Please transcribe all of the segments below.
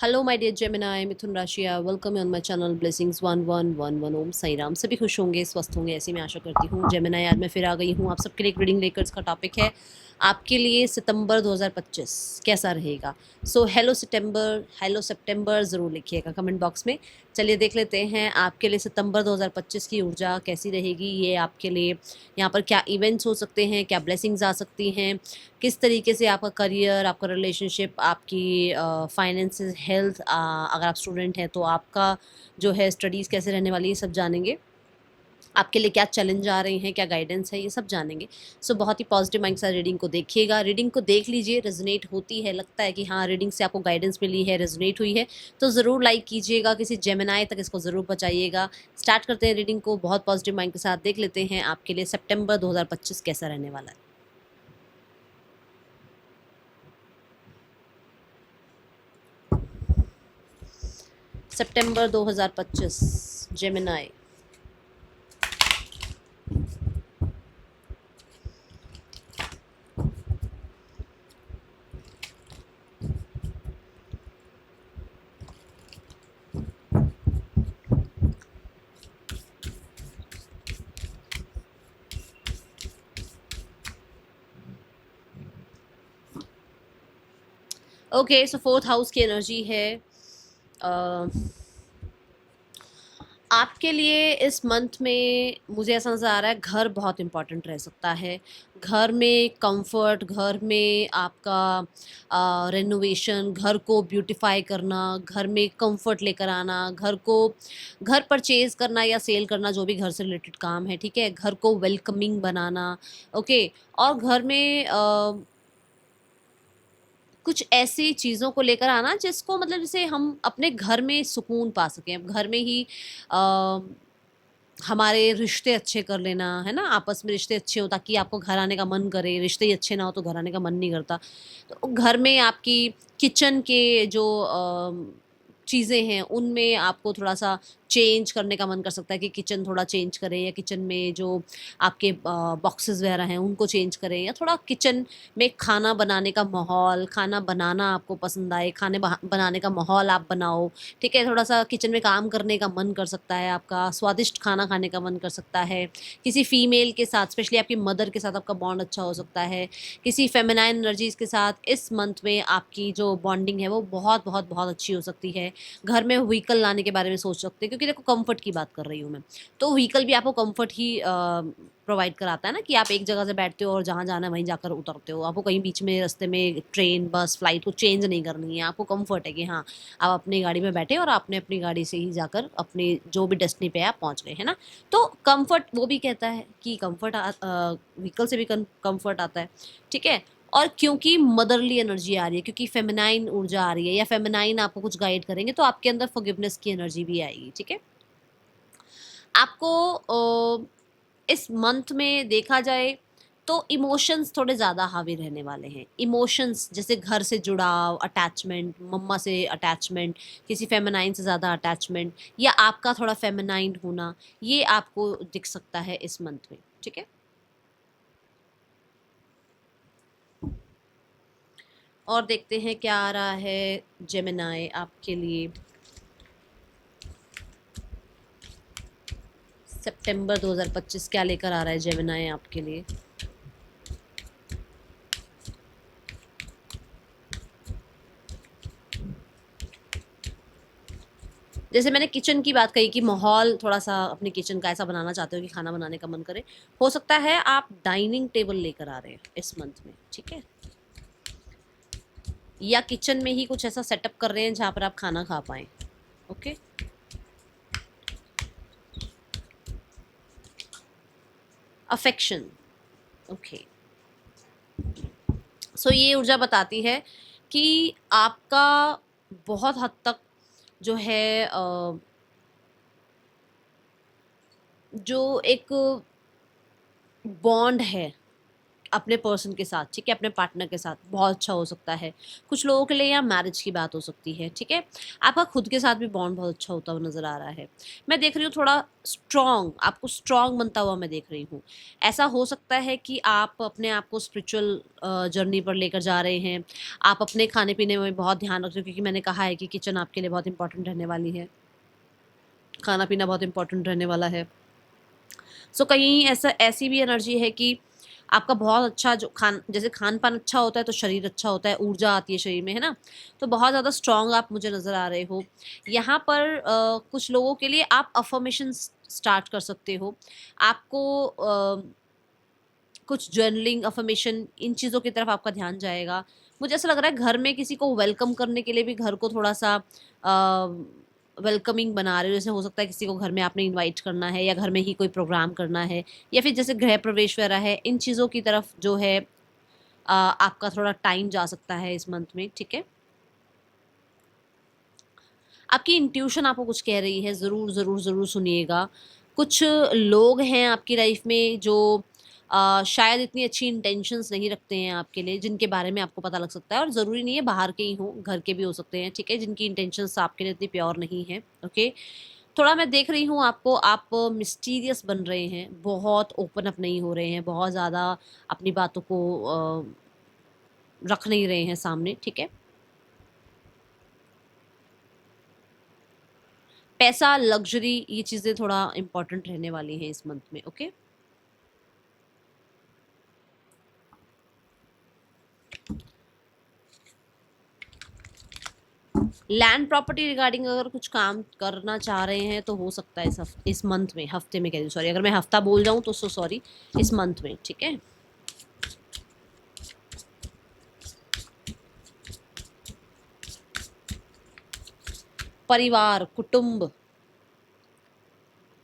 Hello my dear Gemini मिथुन राशि, welcome on my channel blessings 1111 ओम साई राम। सभी खुश होंगे, स्वस्थ होंगे, ऐसी मैं आशा करती हूँ। जेमिनाई, आज मैं फिर आ गई हूँ आप सबके लिए एक रीडिंग लेकर। इसका टॉपिक है आपके लिए सितंबर 2025 कैसा रहेगा। सो हेलो सितंबर, हेलो सितंबर ज़रूर लिखिएगा कमेंट बॉक्स में। चलिए देख लेते हैं आपके लिए सितंबर 2025 की ऊर्जा कैसी रहेगी। ये आपके लिए यहाँ पर क्या इवेंट्स हो सकते हैं, क्या ब्लेसिंग्स आ सकती हैं, किस तरीके से आपका करियर, आपका रिलेशनशिप, आपकी फाइनेंसेस, हेल्थ, अगर आप स्टूडेंट हैं तो आपका जो है स्टडीज़ कैसे रहने वाली है, सब जानेंगे। आपके लिए क्या चैलेंज आ रहे हैं, क्या गाइडेंस है, ये सब जानेंगे। सो बहुत ही पॉजिटिव माइंड से रीडिंग को देखिएगा, रीडिंग को देख लीजिए। रेजोनेट होती है, लगता है कि हाँ रीडिंग से आपको गाइडेंस मिली है, रेजोनेट हुई है, तो ज़रूर लाइक कीजिएगा, किसी जेमिनाई तक इसको ज़रूर पहुँचाइएगा। स्टार्ट करते हैं रीडिंग को बहुत पॉजिटिव माइंड के साथ। देख लेते हैं आपके लिए सितंबर 2025 कैसा रहने वाला है। सितंबर 2025 जेमिनाई। ओके, सो फोर्थ हाउस की एनर्जी है आपके लिए इस मंथ में। मुझे ऐसा नज़र आ रहा है घर बहुत इम्पॉर्टेंट रह सकता है। घर में कंफर्ट, घर में आपका रेनोवेशन, घर को ब्यूटीफाई करना, घर में कंफर्ट लेकर आना, घर परचेज करना या सेल करना, जो भी घर से रिलेटेड काम है, ठीक है, घर को वेलकमिंग बनाना। ओके, और घर में कुछ ऐसी चीज़ों को लेकर आना जिसको मतलब जैसे हम अपने घर में सुकून पा सकें। अब घर में ही अ, हमारे रिश्ते अच्छे कर लेना, है ना? आपस में रिश्ते अच्छे हों ताकि आपको घर आने का मन करे, रिश्ते ही अच्छे ना हो तो घर आने का मन नहीं करता। तो घर में आपकी किचन के जो चीज़ें हैं, उनमें आपको थोड़ा-सा चेंज करने का मन कर सकता है कि किचन थोड़ा चेंज करें, या किचन में जो आपके बॉक्सेस वगैरह हैं, उनको चेंज करें, या थोड़ा किचन में खाना बनाने का माहौल, खाना बनाना आपको पसंद आए, खाने बनाने का माहौल आप बनाओ, ठीक है? थोड़ा-सा किचन में काम करने का मन कर सकता है आपका, स्वादिष्ट खाना खाने का मन कर सकता है। किसी फीमेल के साथ, स्पेशली आपकी मदर के साथ आपका बॉन्ड अच्छा हो सकता है। किसी फेमिनाइन एनर्जीज़ के साथ इस मंथ में आपकी जो बॉन्डिंग है वो बहुत, बहुत, बहुत अच्छी हो सकती है। घर में व्हीकल लाने के बारे में सोच सकते हैं, क्योंकि देखो कंफर्ट की बात कर रही हूँ मैं। तो व्हीकल भी आपको कंफर्ट ही प्रोवाइड कराता है ना, कि आप एक जगह से बैठते हो और जहाँ जाना है वहीं जाकर उतरते हो। आपको कहीं बीच में रास्ते में ट्रेन, बस, फ्लाइट को चेंज नहीं करनी है। आपको कंफर्ट है कि हाँ, आप अपनी गाड़ी में बैठे और आपने अपनी गाड़ी से ही जाकर अपने जो भी डेस्टिनी पे आप पहुँच गए, है ना? तो कंफर्ट वो भी कहता है कि कंफर्ट व्हीकल से भी कंफर्ट आता है, ठीक है? और क्योंकि मदरली एनर्जी आ रही है, क्योंकि फेमिनाइन ऊर्जा आ रही है, या फेमिनाइन आपको कुछ गाइड करेंगे, तो आपके अंदर फॉरगिवनेस की एनर्जी भी आएगी, ठीक है? आपको इस मंथ में देखा जाए तो इमोशंस थोड़े ज़्यादा हावी रहने वाले हैं। इमोशंस जैसे घर से जुड़ाव, अटैचमेंट, मम्मा से अटैचमेंट, किसी फेमिनाइन से ज़्यादा अटैचमेंट, या आपका थोड़ा फेमिनाइन होना, ये आपको दिख सकता है इस मंथ में, ठीक है? और देखते हैं क्या आ रहा है जेमिनाई आपके लिए सितंबर 2025 क्या लेकर आ रहा है जेमिनाई आपके लिए। जैसे मैंने किचन की बात कही कि माहौल थोड़ा-सा अपने किचन का ऐसा बनाना चाहते हो कि खाना बनाने का मन करे। हो सकता है आप डाइनिंग टेबल लेकर आ रहे हैं इस मंथ में, ठीक है? या किचन में ही कुछ ऐसा सेटअप कर रहे हैं जहाँ पर आप खाना खा पाएँ, ओके? Affection, okay. सो ये ऊर्जा बताती है कि आपका बहुत हद तक जो है जो एक बॉन्ड है अपने पर्सन के साथ, ठीक है, अपने पार्टनर के साथ बहुत अच्छा हो सकता है। कुछ लोगों के लिए यहाँ मैरिज की बात हो सकती है, ठीक है। आपका खुद के साथ भी बॉन्ड बहुत अच्छा होता हुआ नज़र आ रहा है। मैं देख रही हूँ थोड़ा स्ट्रॉन्ग, आपको स्ट्रॉन्ग बनता हुआ मैं देख रही हूँ। ऐसा हो सकता है कि आप अपने आप को स्पिरिचुअल जर्नी पर लेकर जा रहे हैं। आप अपने खाने-पीने में बहुत ध्यान रख रहे हो, क्योंकि मैंने कहा है कि किचन आपके लिए बहुत इंपॉर्टेंट रहने वाली है। खाना-पीना बहुत इंपॉर्टेंट रहने वाला है। सो कहीं ऐसा ऐसी भी एनर्जी है कि आपका बहुत अच्छा जो जैसे खान-पान अच्छा होता है तो शरीर अच्छा होता है, ऊर्जा आती है शरीर में, है ना? तो बहुत ज़्यादा स्ट्रॉन्ग आप मुझे नज़र आ रहे हो। यहाँ पर कुछ लोगों के लिए आप अफ़र्मेशंस स्टार्ट कर सकते हो। आपको कुछ जर्नलिंग, अफ़र्मेशन, इन चीज़ों की तरफ आपका ध्यान जाएगा। मुझे ऐसा लग रहा है घर में किसी को वेलकम करने के लिए भी घर को थोड़ा-सा वेलकमिंग बना रहे हो। जैसे हो सकता है किसी को घर में आपने इनवाइट करना है या घर में ही कोई प्रोग्राम करना है, या फिर जैसे गृह प्रवेश वगैरह है, इन चीज़ों की तरफ जो है आपका थोड़ा टाइम जा सकता है इस मंथ में, ठीक है? आपकी इंट्यूशन आपको कुछ कह रही है, ज़रूर, ज़रूर, ज़रूर सुनिएगा। कुछ लोग हैं आपकी लाइफ़ में जो शायद इतनी अच्छी इंटेंशंस नहीं रखते हैं आपके लिए, जिनके बारे में आपको पता लग सकता है, और ज़रूरी नहीं है बाहर के ही हों, घर के भी हो सकते हैं, ठीक है? जिनकी इंटेंशंस आपके लिए इतनी प्योर नहीं है, ओके? थोड़ा मैं देख रही हूँ आपको, आप मिस्टीरियस बन रहे हैं, बहुत ओपन अप नहीं हो रहे हैं, बहुत ज़्यादा अपनी बातों को रख नहीं रहे हैं सामने, ठीक है? पैसा, लग्ज़री, ये चीज़ें थोड़ा इम्पोर्टेंट रहने वाली हैं इस मंथ में, ओके? लैंड प्रॉपर्टी रिगार्डिंग अगर कुछ काम करना चाह रहे हैं तो हो सकता है इस मंथ में, हफ्ते में कह रही हूँ, सॉरी, अगर मैं हफ्ता बोल जाऊँ तो सॉरी, इस मंथ में, ठीक है? परिवार, कुटुंब,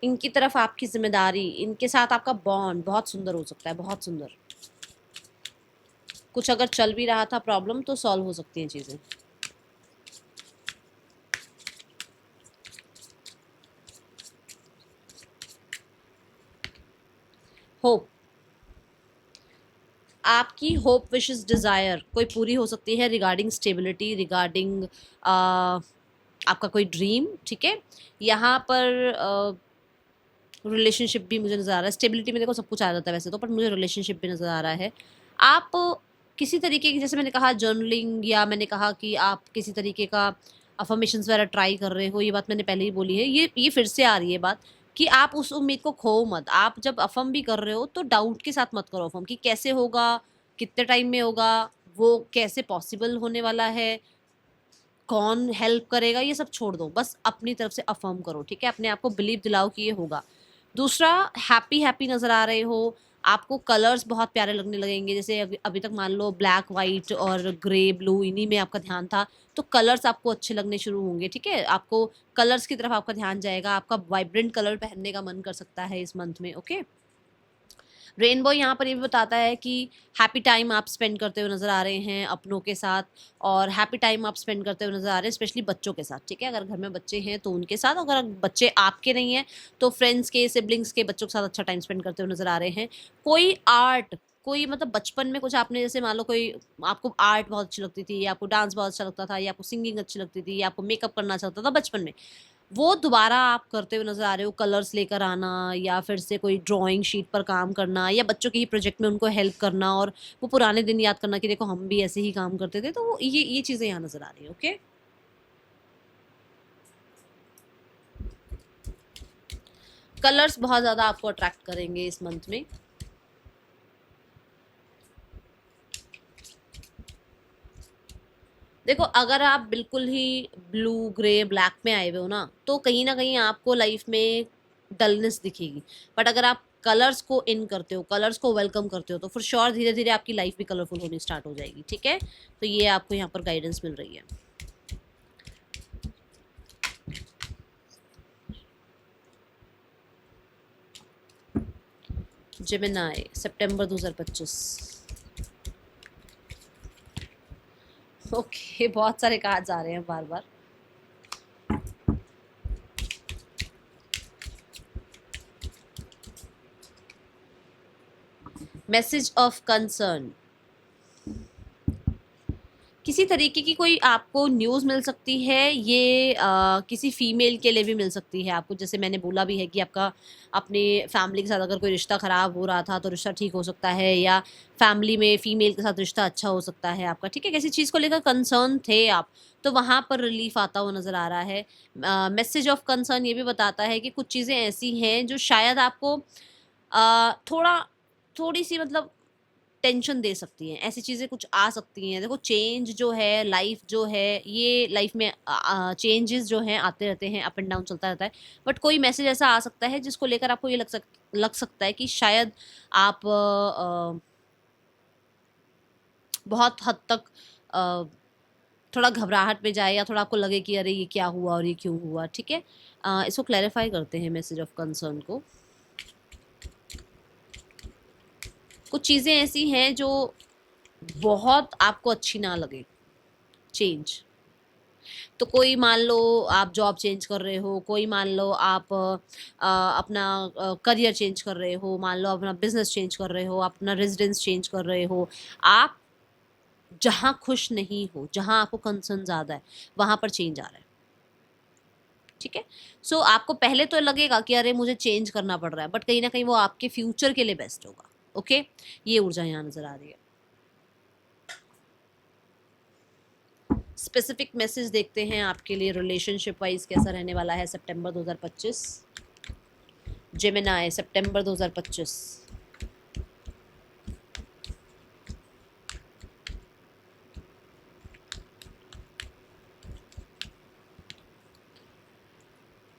इनकी तरफ आपकी ज़िम्मेदारी, इनके साथ आपका बॉन्ड बहुत सुंदर हो सकता है, बहुत सुंदर। कुछ अगर चल भी रहा था प्रॉब्लम तो सॉल्व हो सकती हैं चीज़ें। होप, आपकी होप, विशेस, डिज़ायर कोई पूरी हो सकती है रिगार्डिंग स्टेबिलिटी, रिगार्डिंग आपका कोई ड्रीम, ठीक है? यहाँ पर रिलेशनशिप भी मुझे नज़र आ रहा है। स्टेबिलिटी में देखो सब कुछ आ जाता है वैसे तो, पर मुझे रिलेशनशिप भी नज़र आ रहा है। आप किसी तरीके की, जैसे मैंने कहा जर्नलिंग, या मैंने कहा कि आप किसी तरीके का अफ़र्मेशंस वगैरह ट्राई कर रहे हो, ये बात मैंने पहले ही बोली है। ये फिर से आ रही है बात कि आप उस उम्मीद को खोओ मत। आप जब अफ़र्म भी कर रहे हो तो डाउट के साथ मत करो अफ़र्म, कि कैसे होगा, कितने टाइम में होगा, वो कैसे पॉसिबल होने वाला है, कौन हेल्प करेगा, ये सब छोड़ दो। बस अपनी तरफ से अफ़र्म करो, ठीक है? अपने आप को बिलीव दिलाओ कि ये होगा। दूसरा, हैप्पी-हैप्पी नज़र आ रहे हो, आपको कलर्स बहुत प्यारे लगने लगेंगे। जैसे अभी अभी तक मान लो ब्लैक, व्हाइट और ग्रे, ब्लू, इन्हीं में आपका ध्यान था, तो कलर्स आपको अच्छे लगने शुरू होंगे, ठीक है? आपको कलर्स की तरफ आपका ध्यान जाएगा, आपका वाइब्रेंट कलर पहनने का मन कर सकता है इस मंथ में, ओके? रेनबो यहाँ पर ये भी बताता है कि हैप्पी टाइम आप स्पेंड करते हुए नज़र आ रहे हैं अपनों के साथ, और हैप्पी टाइम आप स्पेंड करते हुए नज़र आ रहे हैं स्पेशली बच्चों के साथ, ठीक है? अगर घर में बच्चे हैं तो उनके साथ, अगर बच्चे आपके नहीं हैं तो फ्रेंड्स के, सिबलिंग्स के बच्चों के साथ अच्छा टाइम स्पेंड करते हुए नज़र आ रहे हैं। कोई आर्ट, कोई मतलब बचपन में कुछ आपने, जैसे मान लो कोई, आपको आर्ट बहुत अच्छी लगती थी, या आपको डांस बहुत अच्छा लगता था, या आपको सिंगिंग अच्छी लगती थी, या आपको मेकअप करना अच्छा लगता था बचपन में, वो दोबारा आप करते हुए नज़र आ रहे हो। कलर्स लेकर आना, या फिर से कोई ड्राइंग शीट पर काम करना, या बच्चों के ही प्रोजेक्ट में उनको हेल्प करना, और वो पुराने दिन याद करना कि देखो हम भी ऐसे ही काम करते थे। तो वो ये चीज़ें यहाँ नज़र आ रही हैं, ओके? कलर्स बहुत ज़्यादा आपको अट्रैक्ट करेंगे इस मंथ में। देखो, अगर आप बिल्कुल ही ब्लू, ग्रे, ब्लैक में आए हुए हो ना, तो कहीं न कहीं आपको लाइफ़ में डलनेस दिखेगी। बट अगर आप कलर्स को इन करते हो, कलर्स को वेलकम करते हो, तो फॉर श्योर धीरे-धीरे आपकी लाइफ़ भी कलरफुल होनी स्टार्ट हो जाएगी, ठीक है? तो ये आपको यहाँ पर गाइडेंस मिल रही है। जेमिनी, सितंबर 2025। ओके, बहुत सारे कार्ड्स आ रहे हैं बार-बार। मैसेज ऑफ कंसर्न, किसी तरीके की कोई आपको न्यूज़ मिल सकती है, ये किसी फीमेल के लिए भी मिल सकती है आपको। जैसे मैंने बोला भी है कि आपका अपने फैमिली के साथ अगर कोई रिश्ता ख़राब हो रहा था तो रिश्ता ठीक हो सकता है, या फैमिली में फीमेल के साथ रिश्ता अच्छा हो सकता है आपका, ठीक है। किसी चीज़ को लेकर कंसर्न थे आप, तो वहाँ पर रिलीफ आता हुआ नज़र आ रहा है। मैसेज ऑफ कंसर्न ये भी बताता है कि कुछ चीज़ें ऐसी हैं जो शायद आपको थोड़ा थोड़ी सी मतलब टेंशन दे सकती हैं, ऐसी चीज़ें कुछ आ सकती हैं। देखो चेंज जो है, लाइफ़ जो है, ये लाइफ़ में चेंजेज़ जो हैं आते रहते हैं, अप एंड डाउन चलता रहता है। बट कोई मैसेज ऐसा आ सकता है जिसको लेकर आपको ये लग सकता है कि शायद आप बहुत हद तक अ, थोड़ा घबराहट में जाए, या थोड़ा आपको लगे कि अरे ये क्या हुआ और ये क्यों हुआ, ठीक है? इसको क्लैरिफ़ाई करते हैं मैसेज ऑफ कंसर्न को। कुछ चीज़ें ऐसी हैं जो बहुत आपको अच्छी ना लगे, चेंज। तो कोई मान लो आप जॉब चेंज कर रहे हो, कोई मान लो आप अपना करियर चेंज कर रहे हो, मान लो अपना बिजनेस चेंज कर रहे हो, अपना रेजिडेंस चेंज कर रहे हो। आप जहाँ खुश नहीं हो, जहाँ आपको कंसर्न ज़्यादा है, वहाँ पर चेंज आ रहा है, ठीक है। सो आपको पहले तो लगेगा कि अरे मुझे चेंज करना पड़ रहा है, बट कहीं ना कहीं वो आपके फ्यूचर के लिए बेस्ट होगा। ओके, ये ऊर्जा यहाँ नजर आ रही है। स्पेसिफिक मैसेज देखते हैं आपके लिए रिलेशनशिप वाइज कैसा रहने वाला है सितंबर 2025। जेमिनी सितंबर 2025।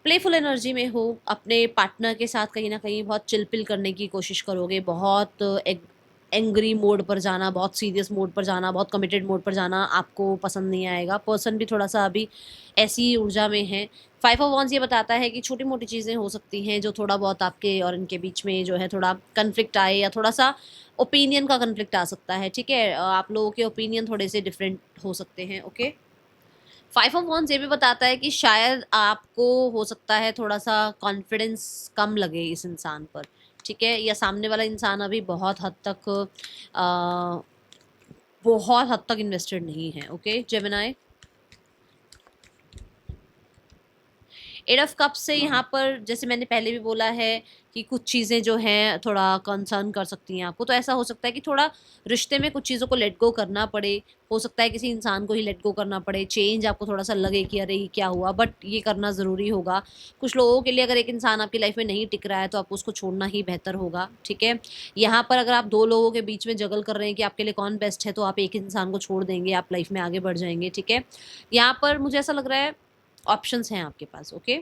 प्लेफुल एनर्जी में हो, अपने पार्टनर के साथ कहीं ना कहीं बहुत चिलपिल करने की कोशिश करोगे, बहुत एंग्री मोड पर जाना, बहुत सीरियस मोड पर जाना, बहुत कमिटेड मोड पर जाना आपको पसंद नहीं आएगा। पर्सन भी थोड़ा सा अभी ऐसी ऊर्जा में है। 5 ऑफ वॉन्ड्स ये बताता है कि छोटी मोटी चीज़ें हो सकती हैं जो थोड़ा बहुत आपके और इनके बीच में जो है थोड़ा कन्फ्लिक्ट आए, या थोड़ा सा ओपिनियन का कन्फ्लिक्ट आ सकता है, ठीक है। आप लोगों के ओपिनियन थोड़े से डिफरेंट हो सकते हैं। ओके, 5 ऑफ वॉन्ड्स ये भी बताता है कि शायद आपको हो सकता है थोड़ा सा कॉन्फिडेंस कम लगे इस इंसान पर, ठीक है, या सामने वाला इंसान अभी बहुत हद तक इन्वेस्टेड नहीं है। ओके जेमिनी, 8 ऑफ कप से यहाँ पर जैसे मैंने पहले भी बोला है कि कुछ चीज़ें जो हैं थोड़ा कंसर्न कर सकती हैं आपको। तो ऐसा हो सकता है कि थोड़ा रिश्ते में कुछ चीज़ों को लेट गो करना पड़े, हो सकता है किसी इंसान को ही लेट गो करना पड़े, चेंज आपको थोड़ा सा लगे कि अरे ये क्या हुआ, बट ये करना ज़रूरी होगा। कुछ लोगों के लिए अगर एक इंसान आपकी लाइफ में नहीं टिक रहा है तो आपको उसको छोड़ना ही बेहतर होगा, ठीक है। यहाँ पर अगर आप दो लोगों के बीच में जगल कर रहे हैं कि आपके लिए कौन बेस्ट है, तो आप एक इंसान को छोड़ देंगे, आप लाइफ में आगे बढ़ जाएंगे, ठीक है। यहाँ पर मुझे ऐसा लग रहा है ऑप्शंस हैं आपके पास। Okay,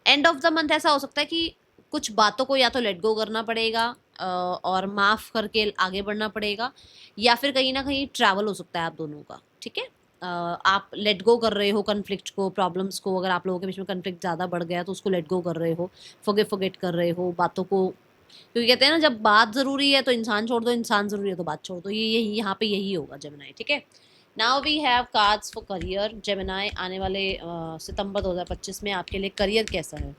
end of the month ऐसा हो सकता है कि कुछ बातों को या तो लेट गो करना पड़ेगा और माफ़ करके आगे बढ़ना पड़ेगा, या फिर कहीं ना कहीं ट्रैवल हो सकता है आप दोनों का, ठीक है। आप लेट गो कर रहे हो कन्फ्लिक्ट को, प्रॉब्लम्स को। अगर आप लोगों के बीच में कन्फ्लिक्ट ज़्यादा बढ़ गया तो उसको लेट गो कर रहे हो, फॉरगेट कर रहे हो बातों को। क्योंकि कहते हैं ना, जब बात ज़रूरी है तो इंसान छोड़ दो, इंसान ज़रूरी है तो बात छोड़ दो। ये यही यहाँ पे यही होगा जेमिनी, ठीक है। Now we have cards for career. Gemini, आने वाले सितंबर 2025 में आपके लिए करियर कैसा है?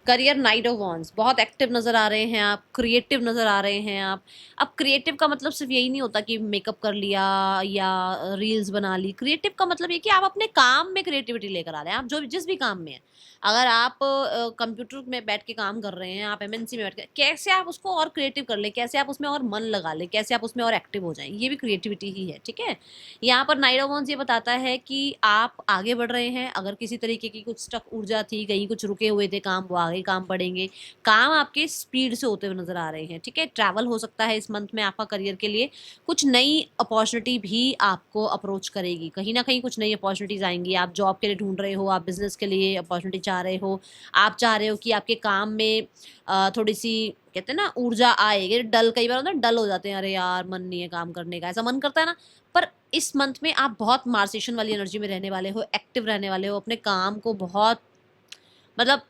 करियर, नाइट ऑफ वॉन्ड्स, बहुत एक्टिव नज़र आ रहे हैं आप, क्रिएटिव नज़र आ रहे हैं आप। अब क्रिएटिव का मतलब सिर्फ यही नहीं होता कि मेकअप कर लिया या रील्स बना ली। क्रिएटिव का मतलब ये कि आप अपने काम में क्रिएटिविटी लेकर आ रहे हैं, आप जो जिस भी काम में हैं। अगर आप कंप्यूटर में बैठ के काम कर रहे हैं, आप एमएनसी में बैठ के, कैसे आप उसको और क्रिएटिव कर लें, कैसे आप उसमें और मन लगा लें, कैसे आप उसमें और एक्टिव हो जाएं, ये भी क्रिएटिविटी ही है, ठीक है। यहाँ पर नाइट ऑफ वॉन्ड्स ये बताता है कि आप आगे बढ़ रहे हैं। अगर किसी तरीके की कुछ स्टक ऊर्जा थी, कहीं कुछ रुके हुए थे काम, वो आगे काम बढ़ेंगे। काम आपके स्पीड से होते हुए नजर आ रहे हैं, ठीक है। ट्रैवल हो सकता है इस मंथ में आपका करियर के लिए। कुछ नई अपॉर्चुनिटी भी आपको अप्रोच करेगी, कहीं ना कहीं कुछ नई अपॉर्चुनिटीज आएंगी। आप जॉब के लिए ढूंढ रहे हो, आप बिजनेस के लिए अपॉर्चुनिटी चाह रहे हो, आप चाह रहे हो कि आपके काम में थोड़ी सी, कहते हैं ना, ऊर्जा आएगी। डल, कई बार होता है डल हो जाते हैं, अरे यार मन नहीं है काम करने का, ऐसा मन करता है ना। पर इस मंथ में आप बहुत मार्सेशन वाली एनर्जी में रहने वाले हो, एक्टिव रहने वाले हो, अपने काम को बहुत, मतलब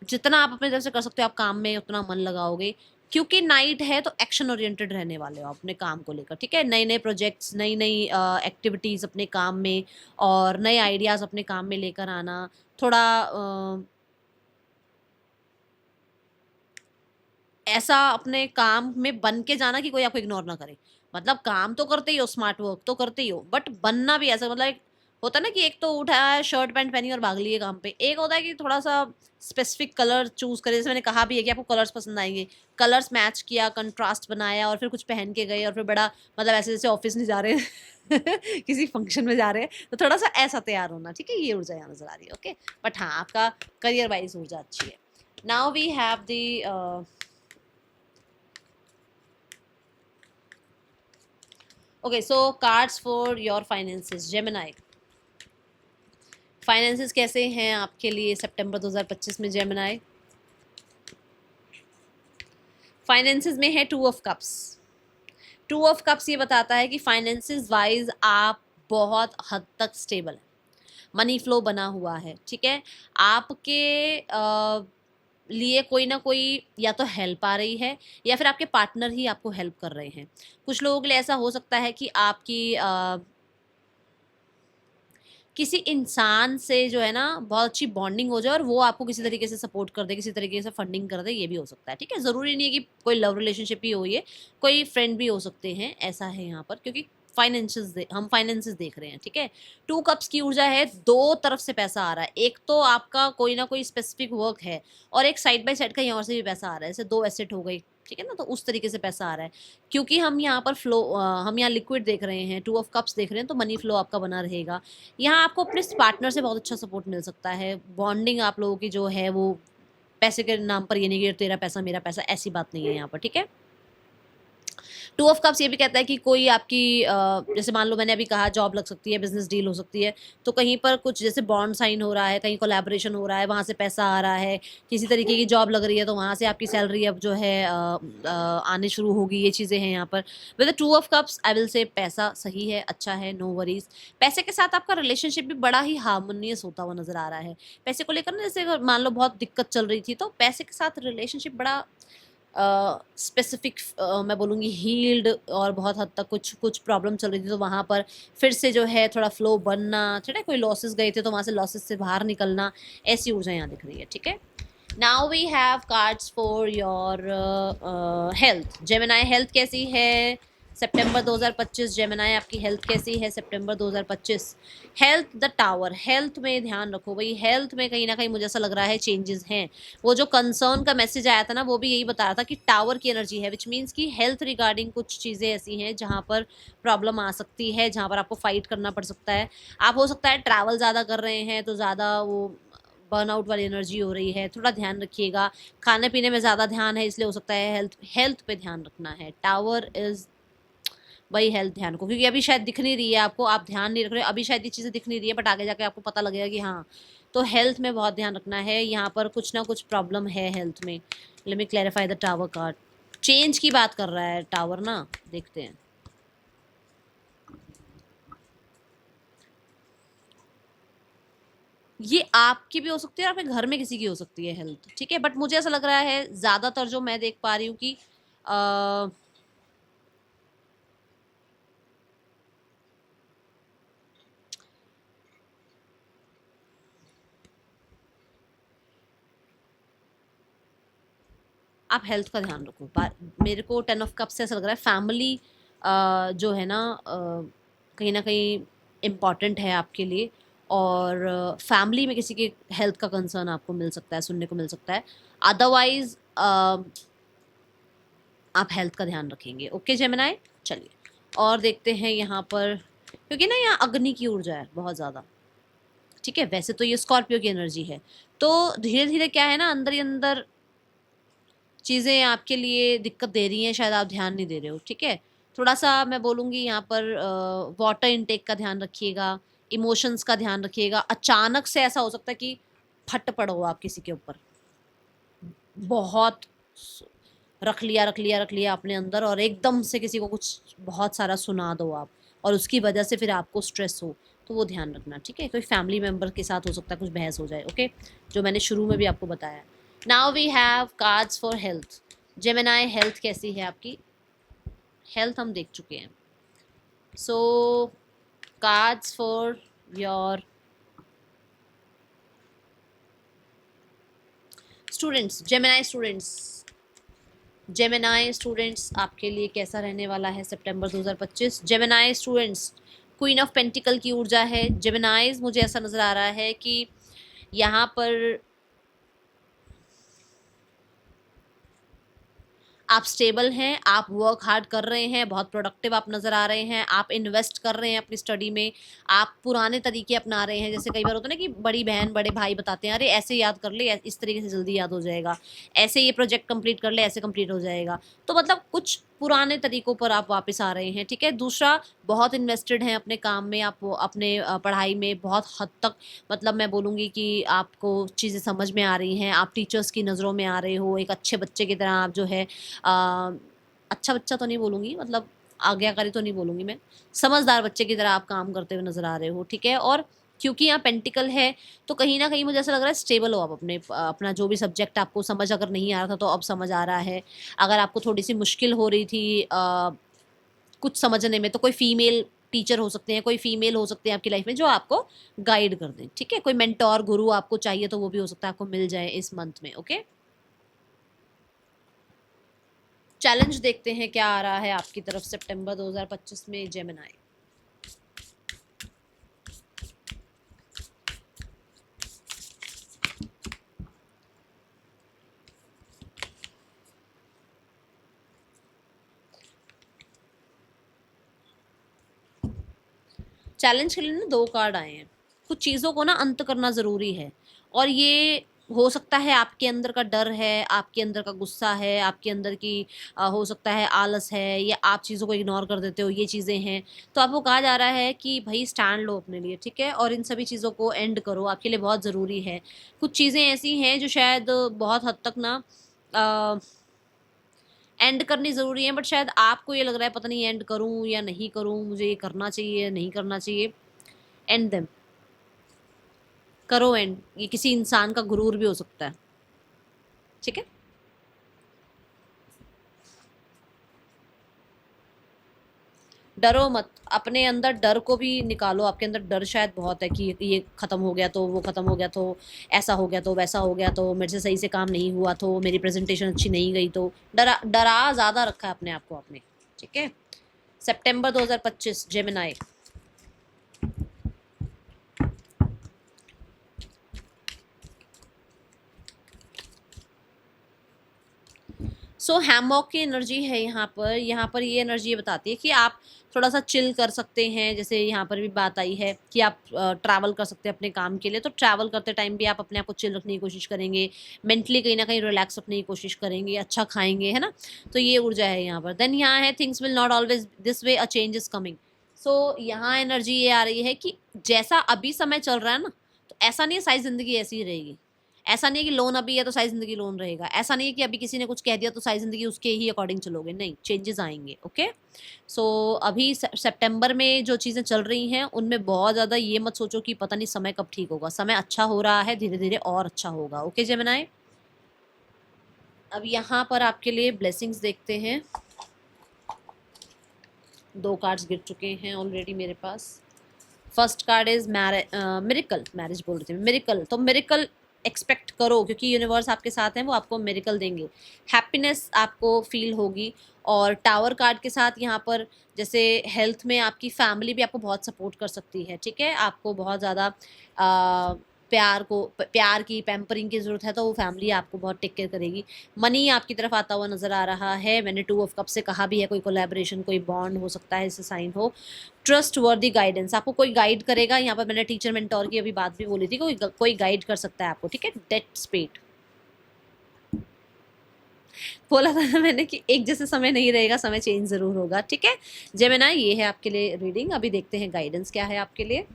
जितना आप अपने तरफ से कर सकते हो आप काम में उतना मन लगाओगे। क्योंकि नाइट है तो एक्शन ओरिएंटेड रहने वाले हो अपने काम को लेकर, ठीक है। नए नए प्रोजेक्ट्स, नई नई एक्टिविटीज़ अपने काम में, और नए आइडियाज़ अपने काम में लेकर आना। थोड़ा ऐसा अपने काम में बन के जाना कि कोई आपको इग्नोर ना करे। मतलब काम तो करते ही हो, स्मार्ट वर्क तो करते ही हो, बट बनना भी ऐसा, मतलब एक होता है ना कि एक तो उठाया है, शर्ट पैंट पहनी और भाग लिए काम पे। एक होता है कि थोड़ा-सा स्पेसिफिक कलर चूज़ करें, जैसे मैंने कहा भी है कि आपको कलर्स पसंद आएँगे। कलर्स मैच किया, कंट्रास्ट बनाया और फिर कुछ पहन के गए और फिर बड़ा मतलब ऐसे जैसे ऑफ़िस नहीं जा रहे हैं, किसी फंक्शन में जा रहे हैं, तो थोड़ा-सा ऐसा तैयार होना, ठीक है? ये ऊर्जा यहाँ नज़र आ रही है, ओके? बट हाँ, आपका करियर वाइज़ ऊर्जा अच्छी है। Now we have the okay, so cards for your finances, Gemini. Finances कैसे हैं आपके लिए सितंबर 2025 में जेमिनाई? फाइनेंसेस में है two of cups. Two of cups ये बताता है कि फाइनेंसेस वाइज आप बहुत हद तक स्टेबल हैं, मनी फ्लो बना हुआ है, ठीक है? आपके लिए कोई ना कोई या तो हेल्प आ रही है या फिर आपके पार्टनर ही आपको हेल्प कर रहे हैं। कुछ लोगों के लिए ऐसा हो सकता है कि आपकी किसी इंसान से जो है ना बहुत अच्छी बॉन्डिंग हो जाए और वो आपको किसी तरीके से सपोर्ट कर दे, किसी तरीके से फंडिंग कर दे, ये भी हो सकता है, ठीक है? ज़रूरी नहीं है कि कोई लव रिलेशनशिप ही हो ये, कोई फ्रेंड भी हो सकते हैं, ऐसा है यहाँ पर, क्योंकि हम फाइनेंसेस देख रहे हैं, ठीक है? 2 कप्स की ऊर्जा है, 2 तरफ से पैसा आ रहा है। एक तो आपका कोई ना कोई स्पेसिफिक वर्क है और एक साइड बाय साइड कहीं और से भी पैसा आ रहा है, जैसे 2 एसेट हो गई, ठीक है ना? तो उस तरीके से पैसा आ रहा है। क्योंकि हम यहाँ पर हम यहाँ लिक्विड देख रहे हैं, 2 ऑफ कप्स देख रहे हैं, तो मनी फ्लो आपका बना रहेगा। यहाँ आपको अपने पार्टनर से बहुत अच्छा सपोर्ट मिल सकता है। बॉन्डिंग आप लोगों की जो है वो पैसे के नाम पर, ये नहीं कि तेरा पैसा मेरा पैसा, ऐसी बात नहीं है यहाँ पर, ठीक है? टू ऑफ कप्स ये भी कहता है कि कोई आपकी जैसे मान लो मैंने अभी कहा जॉब लग सकती है, बिजनेस डील हो सकती है, तो कहीं पर कुछ जैसे बॉन्ड साइन हो रहा है, कहीं कोलैबोरेशन हो रहा है, वहाँ से पैसा आ रहा है, किसी तरीके की जॉब लग रही है तो वहाँ से आपकी सैलरी अब जो है आने शुरू होगी, ये चीज़ें हैं यहाँ पर। With two of cups I will say पैसा सही है, अच्छा है, नो वरीज। पैसे के साथ आपका रिलेशनशिप भी बड़ा ही हार्मोनियस होता हुआ नजर आ रहा है। पैसे को लेकर ना, जैसे अगर मान लो बहुत दिक्कत चल रही थी तो पैसे के साथ रिलेशनशिप बड़ा स्पेसिफिक मैं बोलूँगी हील्ड, और बहुत हद तक कुछ कुछ प्रॉब्लम चल रही थी तो वहाँ पर फिर से जो है थोड़ा फ्लो बनना, ठीक है? कोई लॉसेस गए थे तो वहाँ से लॉसेस से बाहर निकलना, ऐसी ऊर्जा यहाँ दिख रही है, ठीक है? Now we have cards for your health. Gemini health कैसी है सितंबर 2025? जेमिनाई आपकी हेल्थ कैसी है सितंबर 2025? हेल्थ द टावर, हेल्थ में ध्यान रखो भाई, हेल्थ में कहीं ना कहीं मुझे ऐसा लग रहा है चेंजेस हैं। वो जो कंसर्न का मैसेज आया था ना, वो भी यही बता रहा था कि टावर की एनर्जी है, विच मीन्स कि हेल्थ रिगार्डिंग कुछ चीज़ें ऐसी हैं जहाँ पर प्रॉब्लम आ सकती है, जहाँ पर आपको फाइट करना पड़ सकता है। आप हो सकता है ट्रैवल ज़्यादा कर रहे हैं तो ज़्यादा वो बर्नआउट वाली एनर्जी हो रही है, थोड़ा ध्यान रखिएगा। खाने पीने में ज़्यादा ध्यान है, इसलिए हो सकता है हेल्थ हेल्थ पे ध्यान रखना है। टावर इज वही हेल्थ ध्यान को, क्योंकि अभी शायद दिख नहीं रही है आपको, आप ध्यान नहीं रख रहे, अभी शायद ये चीज़ें दिख नहीं रही है, बट आगे जाके आपको पता लगेगा कि हाँ। तो हेल्थ में बहुत ध्यान रखना है, यहाँ पर कुछ ना कुछ प्रॉब्लम है हेल्थ में। Let me clarify the tower card. Change की बात कर रहा है टावर ना, देखते हैं। ये आपकी भी हो सकती है और आपके घर में किसी की हो सकती है हेल्थ, ठीक है? बट मुझे ऐसा लग रहा है ज़्यादातर जो मैं देख पा रही हूँ कि आप हेल्थ का ध्यान रखो। मेरे को 10 ऑफ कप से ऐसा लग रहा है फैमिली जो है ना कहीं ना कहीं इम्पॉर्टेंट है आपके लिए, और फैमिली में किसी के हेल्थ का कंसर्न आपको मिल सकता है, सुनने को मिल सकता है। अदरवाइज आप हेल्थ का ध्यान रखेंगे, ओके जेमिनाई? चलिए और देखते हैं यहाँ पर, क्योंकि ना यहाँ अग्नि की ऊर्जा है बहुत ज़्यादा, ठीक है? वैसे तो ये स्कॉर्पियो की एनर्जी है, तो धीरे धीरे क्या है ना, अंदर ही अंदर चीज़ें आपके लिए दिक्कत दे रही हैं, शायद आप ध्यान नहीं दे रहे हो, ठीक है? थोड़ा-सा मैं बोलूँगी यहाँ पर वाटर इनटेक का ध्यान रखिएगा, इमोशंस का ध्यान रखिएगा। अचानक से ऐसा हो सकता है कि फट पड़ो आप किसी के ऊपर, बहुत स रख लिया अपने अंदर और एकदम से किसी को कुछ बहुत सारा सुना दो आप, और उसकी वजह से फिर आपको स्ट्रेस हो, तो वो ध्यान रखना, ठीक है? कोई फैमिली मेंबर के साथ हो सकता है कुछ बहस हो जाए, ओके? जो मैंने शुरू में भी आपको बताया। Now we have cards for health. Gemini health कैसी है आपकी? हेल्थ हम देख चुके हैं। So cards for your students, Gemini students, Gemini students आपके लिए कैसा रहने वाला है सितंबर 2025? Gemini students, queen of pentacle की ऊर्जा है। जेमिनाइज मुझे ऐसा नजर आ रहा है कि यहाँ पर आप स्टेबल हैं, आप वर्क हार्ड कर रहे हैं, बहुत प्रोडक्टिव आप नज़र आ रहे हैं, आप इन्वेस्ट कर रहे हैं अपनी स्टडी में, आप पुराने तरीके अपना रहे हैं। जैसे कई बार होता है ना कि बड़ी बहन बड़े भाई बताते हैं, अरे ऐसे याद कर ले, इस तरीके से जल्दी याद हो जाएगा, ऐसे ये प्रोजेक्ट कंप्लीट कर ले, ऐसे कंप्लीट हो जाएगा। तो मतलब कुछ पुराने तरीकों पर आप वापस आ रहे हैं, ठीक है। दूसरा, बहुत इन्वेस्टेड हैं अपने काम में, आप अपने पढ़ाई में बहुत हद तक, मतलब मैं बोलूँगी कि आपको चीज़ें समझ में आ रही हैं, आप टीचर्स की नज़रों में आ रहे हो, एक अच्छे बच्चे की तरह आप जो है अ, अच्छा बच्चा तो नहीं बोलूँगी, मतलब आज्ञाकारी तो नहीं बोलूँगी मैं, समझदार बच्चे की तरह आप काम करते हुए नज़र आ रहे हो, ठीक है। और क्योंकि यहाँ पेंटिकल है, तो कहीं न कहीं मुझे ऐसा लग रहा है स्टेबल हो आप अपने अपना जो भी सब्जेक्ट आपको समझ अगर नहीं आ रहा था, तो अब समझ आ रहा है। अगर आपको थोड़ी-सी मुश्किल हो रही थी कुछ समझने में, तो कोई फीमेल टीचर हो सकते हैं, कोई फीमेल हो सकते हैं आपकी लाइफ में जो आपको गाइड कर दें, ठीक है। कोई मेंटर, गुरु आपको चाहिए तो वो भी हो सकता है आपको मिल जाए इस मंथ में, ओके। चैलेंज देखते हैं क्या आ रहा है आपकी तरफ सितंबर 2025 में जेमिनाई। चैलेंज के लिए ना 2 कार्ड आए हैं। कुछ चीज़ों को ना अंत करना ज़रूरी है, और ये हो सकता है आपके अंदर का डर है, आपके अंदर का गुस्सा है, आपके अंदर की हो सकता है आलस है, या आप चीज़ों को इग्नोर कर देते हो, ये चीज़ें हैं। तो आपको कहा जा रहा है कि भई स्टैंड लो अपने लिए, ठीक है? और इन सभी चीज़ों को एंड करो, आपके लिए बहुत ज़रूरी है। कुछ चीज़ें ऐसी हैं जो शायद बहुत हद तक ना अ, एंड करनी ज़रूरी है, बट शायद आपको ये लग रहा है पता नहीं एंड करूँ या नहीं करूँ, मुझे ये करना चाहिए या नहीं करना चाहिए। एंड देम, करो एंड। ये किसी इंसान का गुरूर भी हो सकता है, ठीक है। डरो मत, अपने अंदर डर को भी निकालो। आपके अंदर डर शायद बहुत है कि ये खत्म हो गया तो वो खत्म हो गया तो ऐसा हो गया तो वैसा हो गया तो मेरे से सही से काम नहीं हुआ तो मेरी प्रेजेंटेशन अच्छी नहीं गई, तो डरा डरा ज़्यादा रखा है अपने आप को आपने, ठीक है। सितंबर 2025 जेमिनाई। सो हैमॉक की एनर्जी है यहाँ पर। यहाँ पर ये एनर्जी ये बताती है कि आप थोड़ा सा चिल कर सकते हैं। जैसे यहाँ पर भी बात आई है कि आप ट्रैवल कर सकते हैं अपने काम के लिए, तो ट्रैवल करते टाइम भी आप अपने आप को चिल रखने की कोशिश करेंगे, मेंटली कहीं ना कहीं रिलैक्स रखने की कोशिश करेंगे, अच्छा खाएंगे, है ना। तो ये ऊर्जा है यहाँ पर। देन यहाँ है things will not always this way, a change is coming. So यहाँ एनर्जी ये आ रही है कि जैसा अभी समय चल रहा है ना, तो ऐसा नहीं है सारी जिंदगी ऐसी ही रहेगी। ऐसा नहीं है कि लोन अभी है तो सारी ज़िंदगी लोन रहेगा। ऐसा नहीं है कि अभी किसी ने कुछ कह दिया तो सारी ज़िंदगी उसके ही अकॉर्डिंग चलोगे, नहीं, चेंजेस आएँगे, ओके? सो अभी सितंबर में जो चीज़ें चल रही हैं, उनमें बहुत ज़्यादा ये मत सोचो कि पता नहीं समय कब ठीक होगा। समय अच्छा हो रहा है, धीरे-धीरे और अच्छा होगा, ओके जेमिनी? अब यहाँ पर आपके लिए ब्लेसिंग्स देखते हैं। 2 कार्ड्स गिर चुके हैं ऑलरेडी मेरे पास। First card is miracle, marriage बोल रही थी, मिरेकल। तो मिरेकल एक्सपेक्ट करो, क्योंकि यूनिवर्स आपके साथ हैं, वो आपको मिरेकल देंगे। हैप्पीनेस आपको फील होगी। और टावर कार्ड के साथ यहाँ पर जैसे हेल्थ में आपकी फैमिली भी आपको बहुत सपोर्ट कर सकती है, ठीक है। आपको बहुत ज़्यादा प्यार की पैम्परिंग की ज़रूरत है, तो वो फैमिली आपको बहुत टेक केयर करेगी। मनी आपकी तरफ आता हुआ नज़र आ रहा है। मैंने 2 ऑफ कप से कहा भी है, कोई कोलैबोरेशन, कोई बॉन्ड हो सकता है, इससे साइन हो। ट्रस्ट वर्दी गाइडेंस, आपको कोई गाइड करेगा। यहाँ पर मैंने टीचर मेंटोर की अभी बात भी बोली थी, कोई गाइड कर सकता है आपको, ठीक है। डेट स्पेड बोला था ना मैंने कि एक जैसे समय नहीं रहेगा, समय चेंज जरूर होगा, ठीक है। जेमिनी, ये है आपके लिए रीडिंग। अभी देखते हैं गाइडेंस क्या है आपके लिए।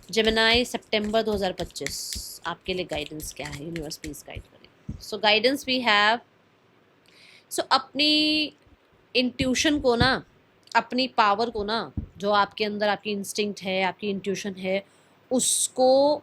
जेमिनी सितंबर 2025 आपके लिए गाइडेंस क्या है, यूनिवर्स प्लीज गाइड करें। सो गाइडेंस वी हैव, सो अपनी इंट्यूशन को ना, अपनी पावर को ना, जो आपके अंदर आपकी इंस्टिंक्ट है, आपकी इंट्यूशन है, उसको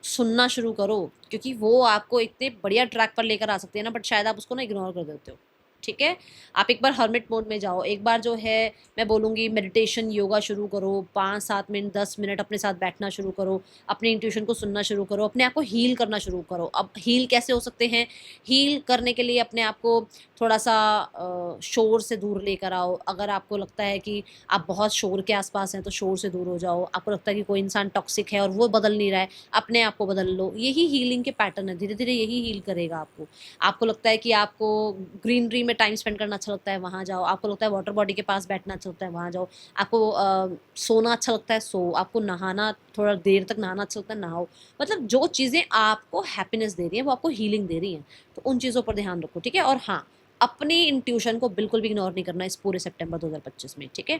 सुनना शुरू करो। क्योंकि वो आपको इतने बढ़िया ट्रैक पर लेकर आ सकते हैं ना, बट शायद आप उसको ना इग्नोर कर देते हो। ठीक है। आप एक बार हर्मिट मोड में जाओ, एक बार जो है मैं बोलूँगी मेडिटेशन योगा शुरू करो, 5-7 मिनट 10 मिनट अपने साथ बैठना शुरू करो, अपने इंट्यूशन को सुनना शुरू करो, अपने आप को हील करना शुरू करो। अब हील कैसे हो सकते हैं? हील करने के लिए अपने आप को थोड़ा सा शोर से दूर लेकर आओ। अगर आपको लगता है कि आप बहुत शोर के आसपास हैं तो शोर से दूर हो जाओ। आपको लगता है कि कोई इंसान टॉक्सिक है और वो बदल नहीं रहा है, अपने आप को बदल लो। यही हीलिंग के पैटर्न है, धीरे धीरे यही हील करेगा आपको। आपको लगता है कि आपको ग्रीनरी में टाइम स्पेंड करना अच्छा लगता है, वहाँ जाओ। आपको लगता है वाटर बॉडी के पास बैठना अच्छा लगता है, वहाँ जाओ। आपको सोना अच्छा लगता है, सो। आपको नहाना, थोड़ा देर तक नहाना अच्छा लगता है, नहाओ। मतलब जो चीज़ें आपको हैप्पीनेस दे रही हैं वो आपको हीलिंग दे रही हैं, तो उन चीज़ों पर ध्यान रखो, ठीक है। और हाँ, अपनी इंट्यूशन को बिल्कुल भी इग्नोर नहीं करना इस पूरे सितंबर 2025 में, ठीक है।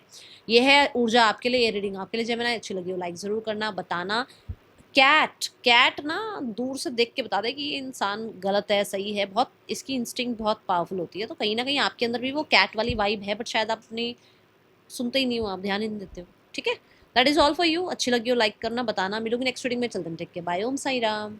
ये है ऊर्जा आपके लिए, ये रीडिंग आपके लिए। जेमिनी अच्छी लगी हो लाइक ज़रूर करना, बताना। कैट कैट ना दूर से देख के बता दे कि ये इंसान गलत है सही है, बहुत इसकी इंस्टिंक्ट बहुत पावरफुल होती है, तो कहीं ना कहीं आपके अंदर भी वो कैट वाली वाइब है, बट शायद आप अपनी सुनते ही नहीं हो, आप ध्यान ही नहीं देते हो, ठीक है। That is all for you. अच्छी लगी हो लाइक करना, बताना। मिलूंगी नेक्स्ट रीडिंग में, चलते हैं, टेक के बाय, ओम साई राम।